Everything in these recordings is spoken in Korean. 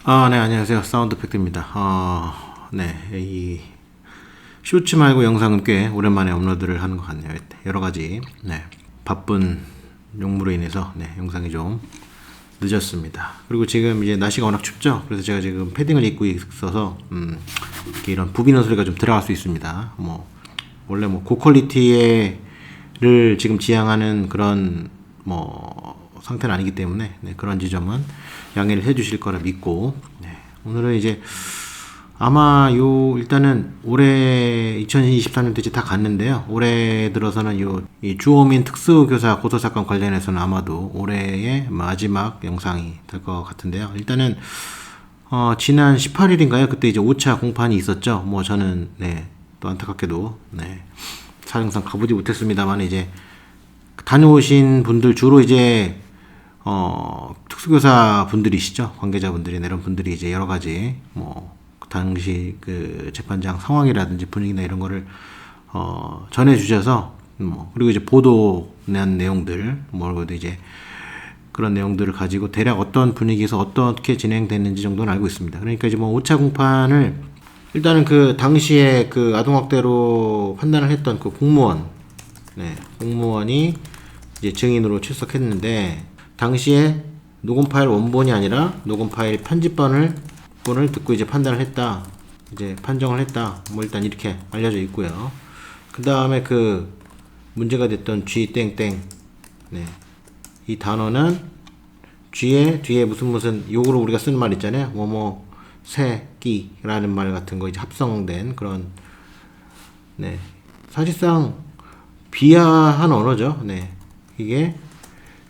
네, 안녕하세요. 사운드 팩트입니다. 네, 이 쇼츠 말고 영상은 꽤 오랜만에 업로드를 하는 것 같네요. 여러 가지, 네, 바쁜 용무로 인해서, 네, 영상이 좀 늦었습니다. 그리고 지금 이제 날씨가 워낙 춥죠? 그래서 제가 지금 패딩을 입고 있어서, 이렇게 이런 부비는 소리가 좀 들어갈 수 있습니다. 원래 고퀄리티를 지금 지향하는 그런, 상태는 아니기 때문에, 네, 그런 지점은 양해를 해 주실 거라 믿고, 네, 오늘은 이제 아마 일단은 올해 2023년도 이제 다 갔는데요. 올해 들어서는 이 주호민 특수교사 고소사건 관련해서는 아마도 올해의 마지막 영상이 될 것 같은데요. 일단은, 지난 18일인가요? 그때 이제 5차 공판이 있었죠. 저는, 네, 또 안타깝게도, 네, 사정상 가보지 못했습니다만, 이제 다녀오신 분들 주로 이제 특수교사 분들이시죠. 관계자분들이 이런 분들이 이제 여러 가지 그 당시 그 재판장 상황이라든지 분위기나 이런 거를 전해 주셔서 그리고 이제 보도에 난 내용들 그래도 이제 그런 내용들을 가지고 대략 어떤 분위기에서 어떻게 진행됐는지 정도는 알고 있습니다. 그러니까 이제 5차 공판을 일단은 그 당시에 그 아동학대로 판단을 했던 그 공무원, 네, 공무원이 이제 증인으로 출석했는데, 당시에 녹음 파일 원본이 아니라 녹음 파일 편집본을 듣고 이제 판단을 했다, 이제 판정을 했다, 일단 이렇게 알려져 있고요. 그 다음에 그 문제가 됐던 G 땡땡, 네, 이 단어는 뒤에 무슨 욕으로 우리가 쓰는 말 있잖아요. 새끼라는 말 같은 거 이제 합성된 그런, 네, 사실상 비하한 언어죠. 네, 이게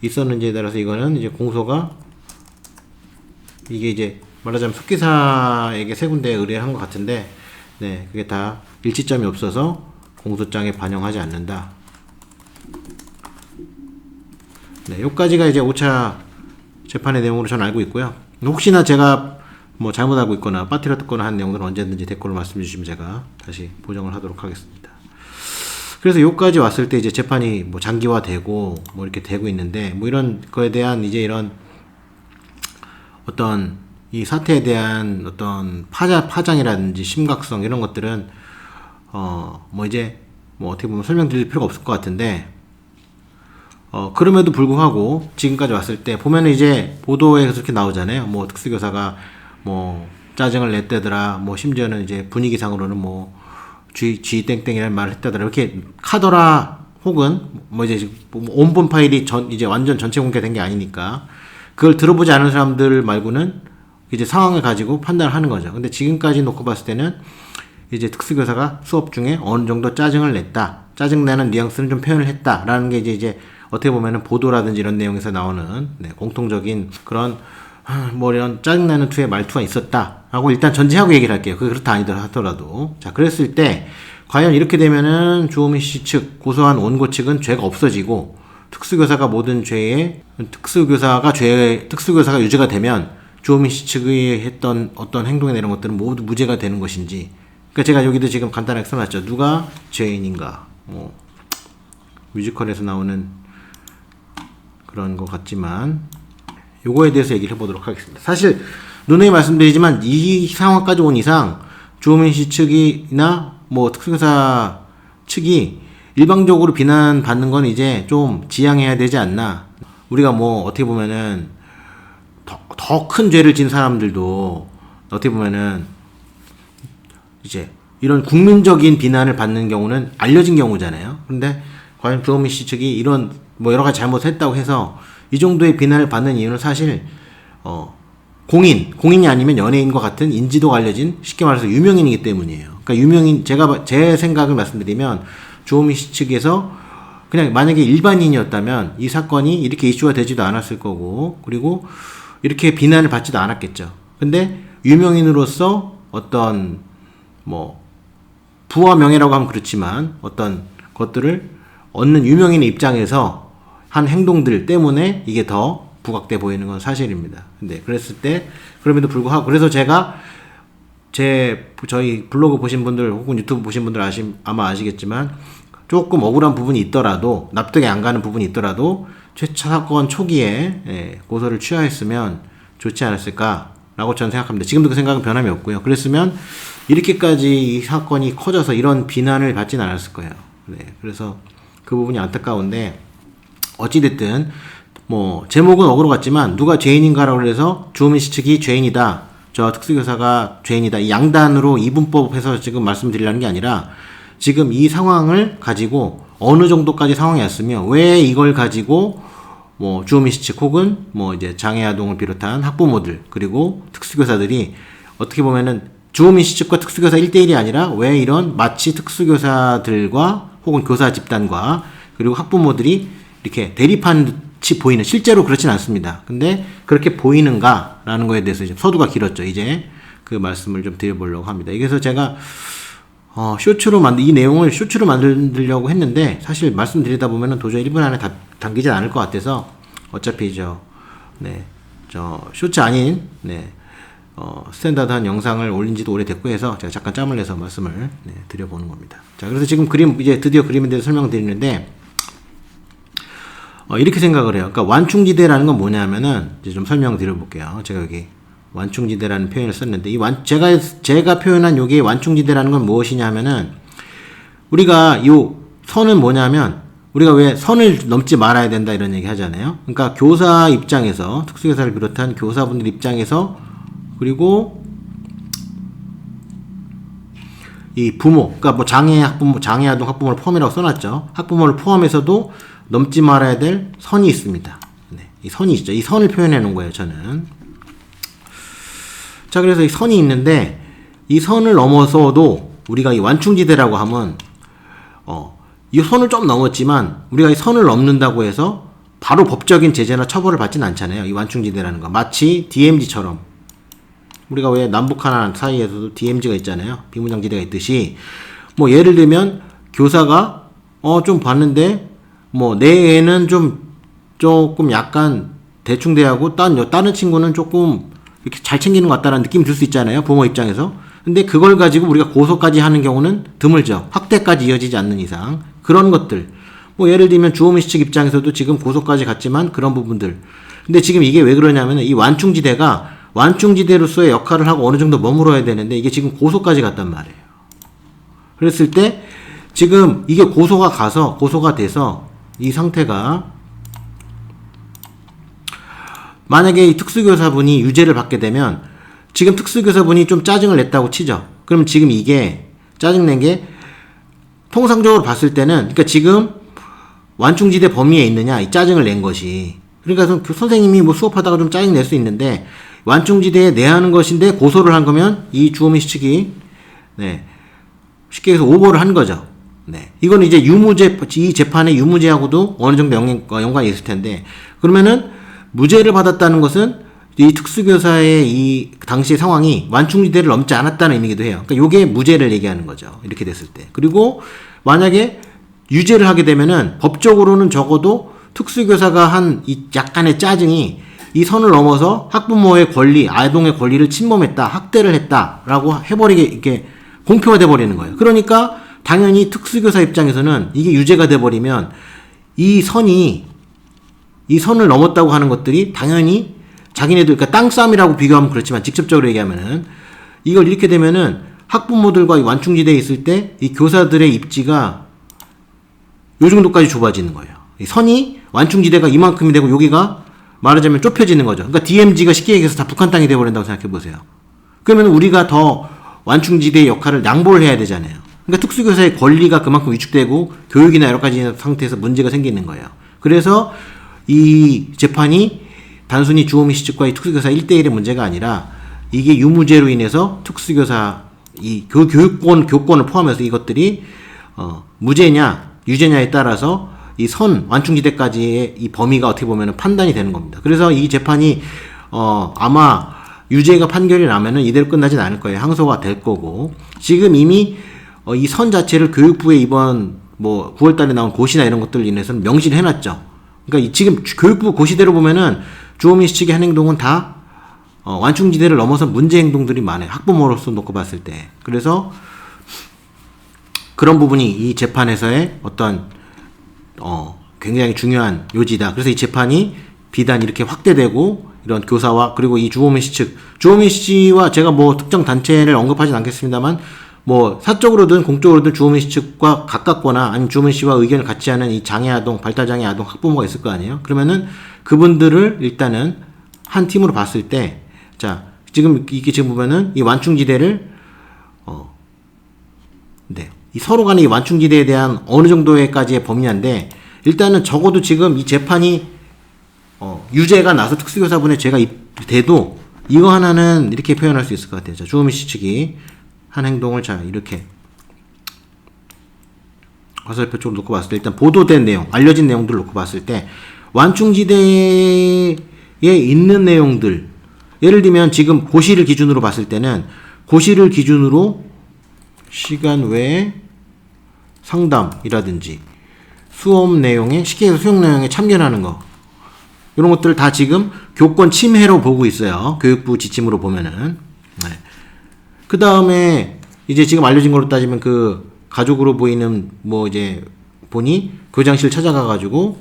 있었는지에 따라서 이거는 이제 공소가, 이게 이제 말하자면 속기사에게 세 군데에 의뢰한 것 같은데, 네, 그게 다 일치점이 없어서 공소장에 반영하지 않는다. 네, 요까지가 이제 5차 재판의 내용으로 저는 알고 있고요. 혹시나 제가 잘못 알고 있거나 빠뜨렸거나 한 내용들은 언제든지 댓글로 말씀해 주시면 제가 다시 보정을 하도록 하겠습니다. 그래서 여기까지 왔을 때 이제 재판이 장기화되고 이렇게 되고 있는데, 이런 거에 대한 이제 이런 어떤 이 사태에 대한 어떤 파장이라든지 심각성 이런 것들은 이제 어떻게 보면 설명드릴 필요가 없을 것 같은데, 그럼에도 불구하고 지금까지 왔을 때 보면은 이제 보도에 그렇게 나오잖아요. 특수교사가 짜증을 냈다더라, 심지어는 이제 분위기상으로는 G 땡땡이라는 말을 했다더라, 이렇게 카더라, 혹은 이제 원본 파일이 이제 완전 전체 공개된 게 아니니까 그걸 들어보지 않은 사람들 말고는 이제 상황을 가지고 판단을 하는 거죠. 근데 지금까지 놓고 봤을 때는 이제 특수교사가 수업 중에 어느 정도 짜증을 냈다, 짜증내는 뉘앙스는 좀 표현을 했다라는 게 이제 어떻게 보면은 보도라든지 이런 내용에서 나오는, 네, 공통적인 그런 이런 짜증나는 투의 말투가 있었다라고 일단 전제하고 얘기를 할게요. 그렇다 아니더라 하더라도. 자, 그랬을 때 과연 이렇게 되면은 주호민 씨 측, 고소한 원고 측은 죄가 없어지고, 특수교사가 모든 죄에 특수교사가 유죄가 되면 주호민 씨 측이 했던 어떤 행동이나 이런 것들은 모두 무죄가 되는 것인지. 그러니까 제가 여기도 지금 간단하게 써놨죠. 누가 죄인인가. 뮤지컬에서 나오는 그런 것 같지만 요거에 대해서 얘기를 해보도록 하겠습니다. 사실 누누이 말씀드리지만 이 상황까지 온 이상 주호민 씨 측이나 특수교사 측이 일방적으로 비난받는 건 이제 좀 지양해야 되지 않나. 우리가 어떻게 보면은 더 큰 죄를 진 사람들도 어떻게 보면은 이제 이런 국민적인 비난을 받는 경우는 알려진 경우잖아요. 근데 과연 주호민 씨 측이 이런 여러 가지 잘못했다고 해서 이 정도의 비난을 받는 이유는 사실 공인이 아니면 연예인과 같은 인지도가 알려진, 쉽게 말해서 유명인이기 때문이에요. 그러니까 제가 제 생각을 말씀드리면 주호민 씨 측에서 그냥 만약에 일반인이었다면 이 사건이 이렇게 이슈가 되지도 않았을 거고, 그리고 이렇게 비난을 받지도 않았겠죠. 근데 유명인으로서 어떤 부와 명예라고 하면 그렇지만 어떤 것들을 얻는 유명인의 입장에서 한 행동들 때문에 이게 더 부각돼 보이는 건 사실입니다. 근데 그랬을 때, 그럼에도 불구하고, 그래서 제가 저희 블로그 보신 분들 혹은 유튜브 보신 분들 아마 아시겠지만 조금 억울한 부분이 있더라도, 납득이 안 가는 부분이 있더라도 사건 초기에 고소를 취하했으면 좋지 않았을까 라고 저는 생각합니다. 지금도 그 생각은 변함이 없고요. 그랬으면 이렇게까지 이 사건이 커져서 이런 비난을 받진 않았을 거예요. 네, 그래서 그 부분이 안타까운데 어찌됐든 뭐 제목은 억울로 같지만 누가 죄인인가라고 해서 주호민 씨 측이 죄인이다, 저 특수교사가 죄인이다, 이 양단으로 이분법해서 지금 말씀드리려는 게 아니라 지금 이 상황을 가지고 어느 정도까지 상황이 왔으며 왜 이걸 가지고 뭐 주호민 씨 측 혹은 뭐 이제 장애아동을 비롯한 학부모들 그리고 특수교사들이 어떻게 보면은 주호민 씨 측과 특수교사 1대1이 아니라 왜 이런 마치 특수교사들과 혹은 교사 집단과 그리고 학부모들이 이렇게 대립하는 듯이 보이는, 실제로 그렇진 않습니다. 근데 그렇게 보이는가라는 거에 대해서 이제 서두가 길었죠. 이제 그 말씀을 좀 드려보려고 합니다. 그래서 제가 이 내용을 쇼츠로 만들려고 했는데 사실 말씀드리다 보면은 도저히 1분 안에 다 담기지 않을 것 같아서 어차피 쇼츠 아닌 스탠다드한 영상을 올린 지도 오래됐고 해서 제가 잠깐 짬을 내서 말씀을 드려보는 겁니다. 자, 그래서 지금 이제 드디어 그림에 대해서 설명드리는데 이렇게 생각을 해요. 그러니까 완충지대라는 건 뭐냐면은 이제 좀 설명드려볼게요. 제가 여기 완충지대라는 표현을 썼는데 제가 표현한 요게 완충지대라는 건 무엇이냐 하면은 우리가 요 선은 뭐냐면 우리가 왜 선을 넘지 말아야 된다 이런 얘기 하잖아요. 그러니까 교사 입장에서, 특수교사를 비롯한 교사분들 입장에서, 그리고 이 부모, 그러니까 뭐 장애아동 학부모를 포함이라고 써놨죠. 학부모를 포함해서도 넘지 말아야 될 선이 있습니다. 네, 이 선이 있죠. 이 선을 표현해 놓은 거예요, 저는. 자, 그래서 이 선이 있는데 이 선을 넘어서도 우리가 이 완충지대라고 하면 이 선을 좀 넘었지만 우리가 이 선을 넘는다고 해서 바로 법적인 제재나 처벌을 받지는 않잖아요. 이 완충지대라는 거. 마치 DMZ처럼 우리가 왜 남북한 사이에서도 DMZ가 있잖아요. 비무장지대가 있듯이 뭐 예를 들면 교사가 좀 봤는데 뭐 내 애는 조금 약간 대충 대하고 다른 친구는 조금 이렇게 잘 챙기는 것 같다는 느낌이 들 수 있잖아요. 부모 입장에서. 근데 그걸 가지고 우리가 고소까지 하는 경우는 드물죠. 학대까지 이어지지 않는 이상. 그런 것들. 뭐 예를 들면 주호민 씨 측 입장에서도 지금 고소까지 갔지만 그런 부분들. 근데 지금 이게 왜 그러냐면 이 완충지대가 완충지대로서의 역할을 하고 어느 정도 머물러야 되는데 이게 지금 고소까지 갔단 말이에요. 그랬을 때 지금 이게 고소가 돼서 이 상태가 만약에 이 특수교사분이 유죄를 받게 되면 지금 특수교사분이 좀 짜증을 냈다고 치죠. 그럼 지금 이게 짜증낸 게 통상적으로 봤을 때는 그러니까 지금 완충지대 범위에 있느냐 이 짜증을 낸 것이, 그러니까 선생님이 뭐 수업하다가 좀 짜증 낼 수 있는데 완충지대에 내하는 것인데 고소를 한 거면 이 주호민 씨 측이 쉽게 해서 오버를 한 거죠. 이건 이제 이 재판의 유무죄하고도 어느 정도 연관이 있을 텐데 그러면은 무죄를 받았다는 것은 이 특수교사의 이 당시의 상황이 완충지대를 넘지 않았다는 의미기도 해요. 그러니까 요게 무죄를 얘기하는 거죠. 이렇게 됐을 때. 그리고 만약에 유죄를 하게 되면은 법적으로는 적어도 특수교사가 한 이 약간의 짜증이 이 선을 넘어서 학부모의 권리, 아동의 권리를 침범했다, 학대를 했다라고 해버리게 이렇게 공표가 돼버리는 거예요. 그러니까 당연히 특수교사 입장에서는 이게 유죄가 돼버리면 이 선을 넘었다고 하는 것들이 당연히 자기네들, 그러니까 땅싸움이라고 비교하면 그렇지만 직접적으로 얘기하면은 이걸 이렇게 되면은 학부모들과 이 완충지대에 있을 때 이 교사들의 입지가 요 정도까지 좁아지는 거예요. 이 선이 완충지대가 이만큼이 되고 여기가 말하자면 좁혀지는 거죠. 그러니까 DMZ가 쉽게 얘기해서 다 북한 땅이 되어버린다고 생각해 보세요. 그러면 우리가 더 완충지대의 역할을 양보를 해야 되잖아요. 그러니까 특수교사의 권리가 그만큼 위축되고 교육이나 여러 가지 상태에서 문제가 생기는 거예요. 그래서 이 재판이 단순히 주호민 씨 측과 이 특수교사 1대1의 문제가 아니라 이게 유무죄로 인해서 특수교사 이 교권을 포함해서 이것들이 무죄냐 유죄냐에 따라서 이 완충지대까지의 이 범위가 어떻게 보면 판단이 되는 겁니다. 그래서 이 재판이 아마 유죄가 판결이 나면은 이대로 끝나진 않을 거예요. 항소가 될 거고 지금 이미 이 선 자체를 교육부에 이번 뭐 9월달에 나온 고시나 이런 것들로 인해서는 명시를 해놨죠. 그러니까 지금 교육부 고시대로 보면은 주호민 씨 측의 한 행동은 다 완충지대를 넘어서 문제 행동들이 많아요. 학부모로서 놓고 봤을 때. 그래서 그런 부분이 이 재판에서의 어떤 굉장히 중요한 요지다. 그래서 이 재판이 비단 이렇게 확대되고 이런 교사와 그리고 이 주호민 씨 측, 주호민 씨와 제가 뭐 특정 단체를 언급하진 않겠습니다만 뭐 사적으로든 공적으로든 주호민 씨 측과 가깝거나 아니면 주호민 씨와 의견을 같이 하는 이 장애아동, 발달장애 아동 학부모가 있을 거 아니에요. 그러면은 그분들을 일단은 한 팀으로 봤을 때, 자 지금 이게 지금 보면은 이 완충지대를 네, 이 서로 간의 이 완충지대에 대한 어느 정도의까지의 범위인데, 일단은 적어도 지금 이 재판이 유죄가 나서 특수교사분의 죄가 돼도 이거 하나는 이렇게 표현할 수 있을 것 같아요. 자, 주호민 씨 측이 한 행동을 자 이렇게 화살표 쪽으로 놓고 봤을 때, 일단 보도된 내용, 알려진 내용들을 놓고 봤을 때 완충지대에 있는 내용들, 예를 들면 지금 고시를 기준으로 봤을 때는 고시를 기준으로 시간 외에 상담이라든지 수업 내용에, 쉽게 해서 수용 내용에 참견하는 거, 이런 것들을 다 지금 교권 침해로 보고 있어요. 교육부 지침으로 보면은. 네. 그 다음에 이제 지금 알려진 걸로 따지면 그 가족으로 보이는 뭐 이제 본이 교장실 찾아가가지고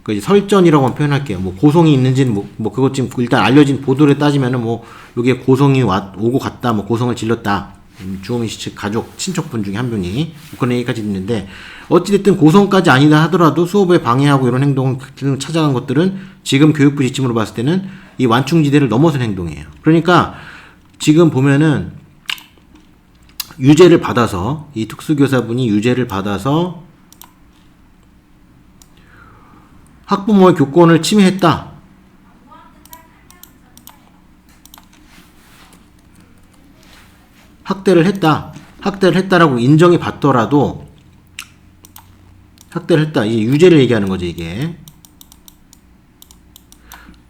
그 이제 설전이라고 표현할게요. 뭐 고성이 있는지는 뭐 그것 지금 일단 알려진 보도를 따지면은 뭐 요게 고성이 오고 갔다, 뭐 고성을 질렀다. 주호민 씨 측 가족, 친척분 중에 한 분이 그런 얘기까지 있는데, 어찌됐든 고성까지 아니다 하더라도 수업에 방해하고 이런 행동을 찾아간 것들은 지금 교육부 지침으로 봤을 때는 이 완충지대를 넘어선 행동이에요. 그러니까 지금 보면은 유죄를 받아서, 이 특수교사분이 유죄를 받아서 학부모의 교권을 침해했다. 학대를 했다라고 인정이 받더라도, 학대를 했다, 이게 유죄를 얘기하는 거죠. 이게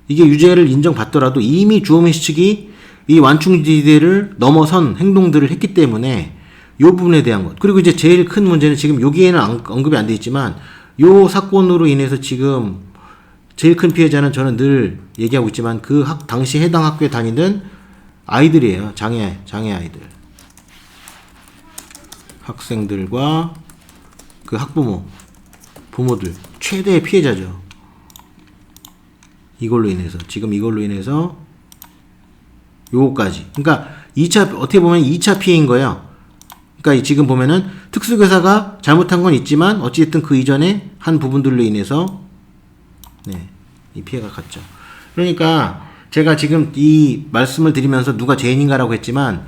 유죄를 인정받더라도 이미 주호민 씨 측이 이 완충지대를 넘어선 행동들을 했기 때문에 이 부분에 대한 것, 그리고 이제 제일 큰 문제는 지금 여기에는 언급이 안 돼 있지만 이 사건으로 인해서 지금 제일 큰 피해자는 저는 늘 얘기하고 있지만 그 당시 해당 학교에 다니던 아이들이에요. 장애 아이들, 학생들과 그 학부모, 부모들 최대의 피해자죠. 이걸로 인해서 요거까지. 그러니까 2차, 어떻게 보면 2차 피해인 거예요. 그러니까 지금 보면은 특수교사가 잘못한 건 있지만 어찌됐든 그 이전에 한 부분들로 인해서 네, 이 피해가 갔죠. 그러니까 제가 지금 이 말씀을 드리면서 누가 죄인인가라고 했지만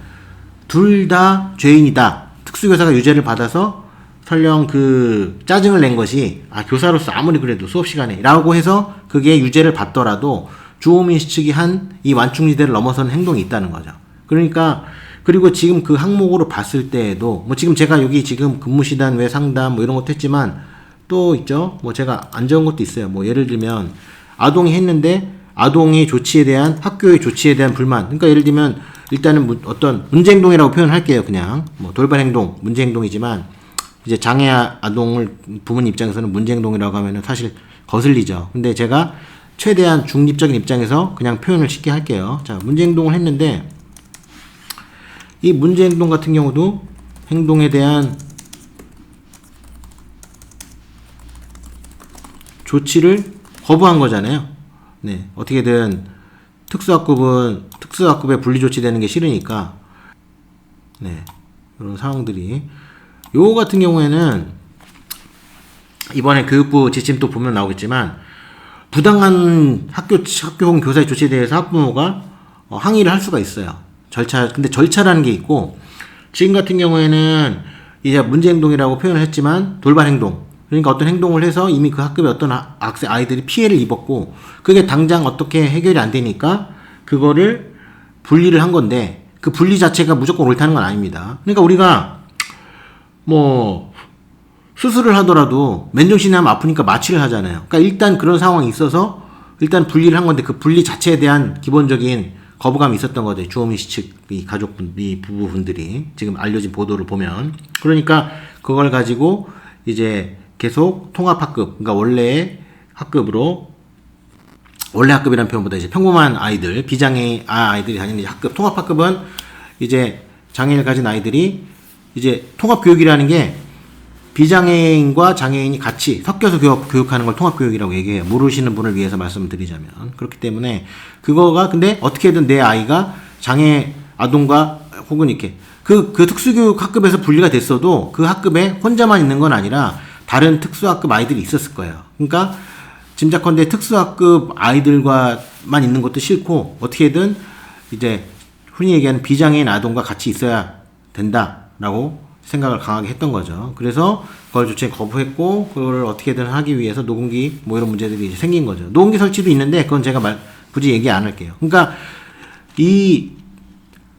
둘 다 죄인이다. 특수교사가 유죄를 받아서 설령 그 짜증을 낸 것이 교사로서 아무리 그래도 수업 시간에 라고 해서 그게 유죄를 받더라도 주호민 씨 측이 한 이 완충지대를 넘어서는 행동이 있다는 거죠. 그러니까 그리고 지금 그 항목으로 봤을 때에도 뭐 지금 제가 여기 지금 근무시단 외 상담 뭐 이런 것도 했지만 또 있죠. 뭐 제가 안 적은 것도 있어요. 뭐 예를 들면 아동이 했는데 아동의 조치에 대한, 학교의 조치에 대한 불만. 그러니까 예를 들면 일단은 어떤 문제행동이라고 표현할게요. 그냥 뭐 돌발행동, 문제행동이지만 이제 장애 아동을 부모님 입장에서는 문제행동이라고 하면은 사실 거슬리죠. 근데 제가 최대한 중립적인 입장에서 그냥 표현을 쉽게 할게요. 자, 문제행동을 했는데 이 문제행동 같은 경우도 행동에 대한 조치를 거부한 거잖아요. 네, 어떻게든 특수학급에 분리조치되는 게 싫으니까, 네, 이런 상황들이, 요거 같은 경우에는 이번에 교육부 지침 또 보면 나오겠지만 부당한 학교 혹은 교사의 조치에 대해서 학부모가 항의를 할 수가 있어요. 근데 절차라는 게 있고, 지금 같은 경우에는 이제 문제행동이라고 표현을 했지만 돌발행동, 그러니까 어떤 행동을 해서 이미 그 학급에 어떤 아이들이 피해를 입었고 그게 당장 어떻게 해결이 안 되니까 그거를 분리를 한 건데, 그 분리 자체가 무조건 옳다는 건 아닙니다. 그러니까 우리가 뭐 수술을 하더라도 맨정신에 하면 아프니까 마취를 하잖아요. 그러니까 일단 그런 상황이 있어서 일단 분리를 한 건데 그 분리 자체에 대한 기본적인 거부감이 있었던 거죠. 주호민 씨 측 이 가족분, 이 부부분들이 지금 알려진 보도를 보면. 그러니까 그걸 가지고 이제 계속 통합학급, 그러니까 원래 학급이라는 표현보다 이제 평범한 아이들, 비장애 아이들이 다니는 학급, 통합학급은 이제 장애를 가진 아이들이 이제 통합교육이라는 게 비장애인과 장애인이 같이 섞여서 교육하는 걸 통합교육이라고 얘기해요. 모르시는 분을 위해서 말씀을 드리자면. 그렇기 때문에 그거가 근데 어떻게든 내 아이가 장애 아동과 혹은 이렇게 그 특수교육 학급에서 분리가 됐어도 그 학급에 혼자만 있는 건 아니라 다른 특수학급 아이들이 있었을 거예요. 그러니까 짐작컨대 특수학급 아이들과만 있는 것도 싫고 어떻게든 이제 흔히 얘기하는 비장애인 아동과 같이 있어야 된다라고 생각을 강하게 했던 거죠. 그래서 그걸 조치에 거부했고 그걸 어떻게든 하기 위해서 녹음기 뭐 이런 문제들이 이제 생긴 거죠. 녹음기 설치도 있는데 그건 제가 굳이 얘기 안 할게요. 그러니까 이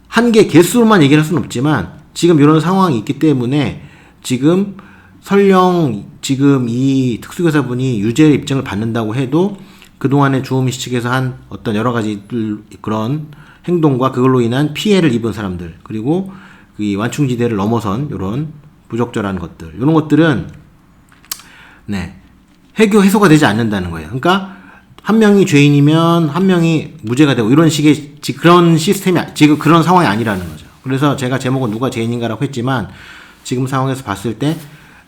한계 개수로만 얘기를 할 수는 없지만 지금 이런 상황이 있기 때문에 지금 설령 지금 이 특수교사분이 유죄 입증을 받는다고 해도 그동안에 주호민 씨 측에서 한 어떤 여러 가지 그런 행동과 그걸로 인한 피해를 입은 사람들 그리고 이 완충지대를 넘어선 이런 부적절한 것들 이런 것들은 해소가 되지 않는다는 거예요. 그러니까 한 명이 죄인이면 한 명이 무죄가 되고 이런 식의 그런 시스템이 지금 그런 상황이 아니라는 거죠. 그래서 제가 제목은 누가 죄인인가라고 했지만 지금 상황에서 봤을 때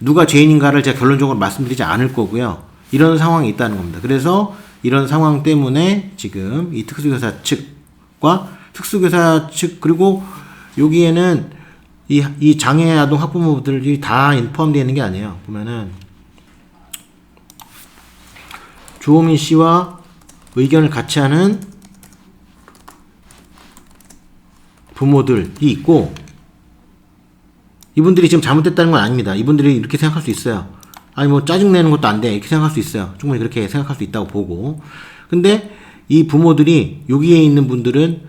누가 죄인인가를 제가 결론적으로 말씀드리지 않을 거고요. 이런 상황이 있다는 겁니다. 그래서 이런 상황 때문에 지금 이 특수교사 측과 특수교사 측 그리고 여기에는 이 장애 아동 학부모들이 다 포함되어 있는 게 아니에요. 보면은 주호민 씨와 의견을 같이 하는 부모들이 있고 이분들이 지금 잘못됐다는 건 아닙니다. 이분들이 이렇게 생각할 수 있어요. 아니 뭐 짜증내는 것도 안 돼. 이렇게 생각할 수 있어요. 충분히 그렇게 생각할 수 있다고 보고 근데 이 부모들이 여기에 있는 분들은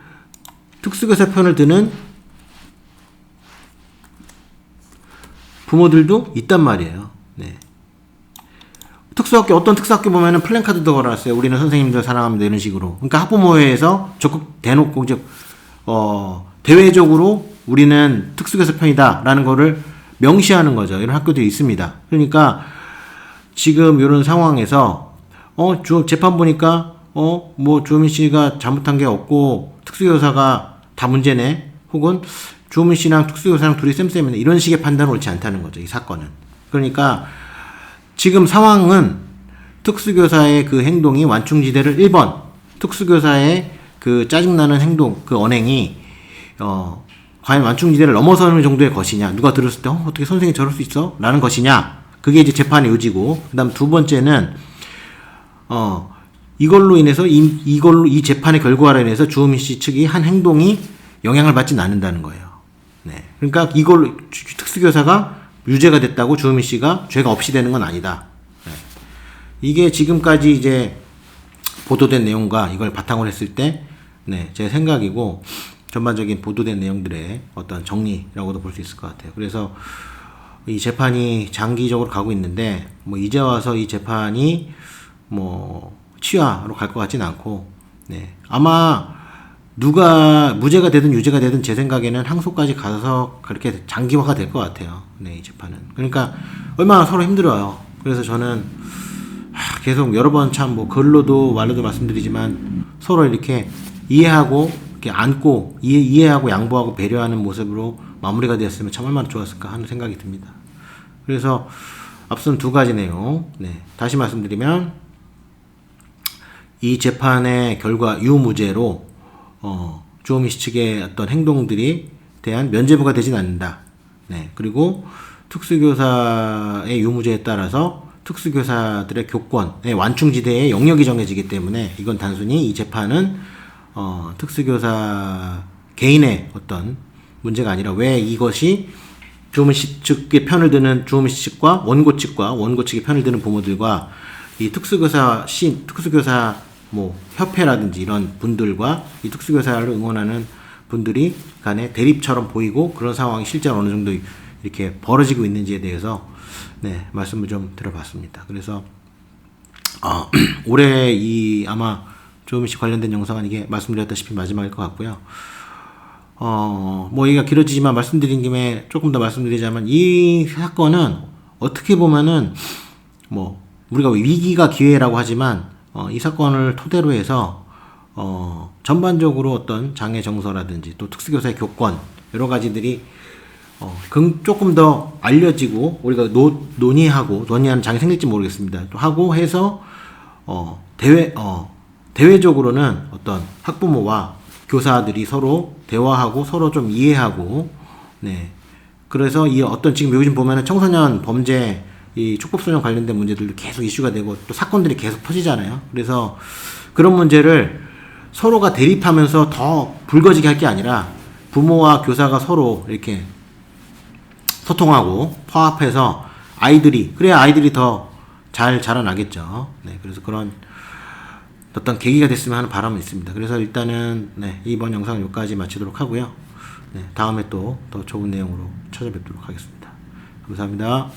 특수교사 편을 드는 부모들도 있단 말이에요. 네. 어떤 특수학교 보면은 플랜카드도 걸어놨어요. 우리는 선생님들 사랑합니다. 이런 식으로. 그러니까 학부모회에서 적극 대놓고, 대외적으로 우리는 특수교사 편이다. 라는 거를 명시하는 거죠. 이런 학교들이 있습니다. 그러니까 지금 이런 상황에서, 재판 보니까, 주호민 씨가 잘못한 게 없고, 특수교사가 다 문제네. 혹은 주호민 씨랑 특수교사랑 둘이 쌤쌤이네. 이런 식의 판단은 옳지 않다는 거죠. 이 사건은. 그러니까 지금 상황은 특수교사의 그 행동이 완충지대를 1번 특수교사의 그 짜증나는 행동, 그 언행이 과연 완충지대를 넘어서는 정도의 것이냐 누가 들었을 때 어떻게 선생님이 저럴 수 있어? 라는 것이냐 그게 이제 재판의 요지고 그 다음 두 번째는 이걸로 인해서 이 재판의 결과로 인해서 주호민 씨 측이 한 행동이 영향을 받지는 않는다는 거예요. 네. 그러니까 이걸로 특수교사가 유죄가 됐다고 주호민 씨가 죄가 없이 되는 건 아니다. 네. 이게 지금까지 이제 보도된 내용과 이걸 바탕으로 했을 때, 제 생각이고, 전반적인 보도된 내용들의 어떤 정리라고도 볼 수 있을 것 같아요. 그래서 이 재판이 장기적으로 가고 있는데, 이제 와서 이 재판이 취하로 갈 것 같진 않고, 아마 누가 무죄가 되든 유죄가 되든 제 생각에는 항소까지 가서 그렇게 장기화가 될 것 같아요. 이 재판은. 그러니까 얼마나 서로 힘들어요. 그래서 저는 계속 여러 번 참 글로도 말로도 말씀드리지만 서로 이렇게 이해하고 이렇게 안고 이해하고 양보하고 배려하는 모습으로 마무리가 되었으면 참 얼마나 좋았을까 하는 생각이 듭니다. 그래서 앞선 두 가지 내용 다시 말씀드리면 이 재판의 결과 유무죄로 주호민 씨 측의 어떤 행동들이 대한 면죄부가 되진 않는다. 그리고 특수교사의 유무죄에 따라서 특수교사들의 교권의 완충지대의 영역이 정해지기 때문에 이건 단순히 이 재판은 특수교사 개인의 어떤 문제가 아니라 왜 이것이 주호민 씨 측의 편을 드는 주호민 씨 측과 원고 측의 편을 드는 부모들과 이 특수교사 협회라든지 이런 분들과 이 특수교사를 응원하는 분들이 간에 대립처럼 보이고 그런 상황이 실제로 어느 정도 이렇게 벌어지고 있는지에 대해서 말씀을 좀 드려봤습니다. 그래서 올해 아마 주호민 씨 관련된 영상은 이게 말씀드렸다시피 마지막일 것 같고요. 얘기가 길어지지만 말씀드린 김에 조금 더 말씀드리자면 이 사건은 어떻게 보면은 우리가 위기가 기회라고 하지만 이 사건을 토대로 해서 전반적으로 어떤 장애 정서라든지 또 특수교사의 교권 여러 가지들이 조금 더 알려지고 우리가 논의하는 장이 생길지 모르겠습니다. 또 하고 해서 대외적으로는 어떤 학부모와 교사들이 서로 대화하고 서로 좀 이해하고, 네. 그래서 이 어떤 지금 요즘 보면은 청소년 범죄 이 촉법소년 관련된 문제들도 계속 이슈가 되고 또 사건들이 계속 터지잖아요. 그래서 그런 문제를 서로가 대립하면서 더 불거지게 할 게 아니라 부모와 교사가 서로 이렇게 소통하고 화합해서 그래야 아이들이 더 잘 자라나겠죠. 네, 그래서 그런 어떤 계기가 됐으면 하는 바람은 있습니다. 그래서 일단은 네, 이번 영상은 여기까지 마치도록 하고요. 네, 다음에 또 더 좋은 내용으로 찾아뵙도록 하겠습니다. 감사합니다.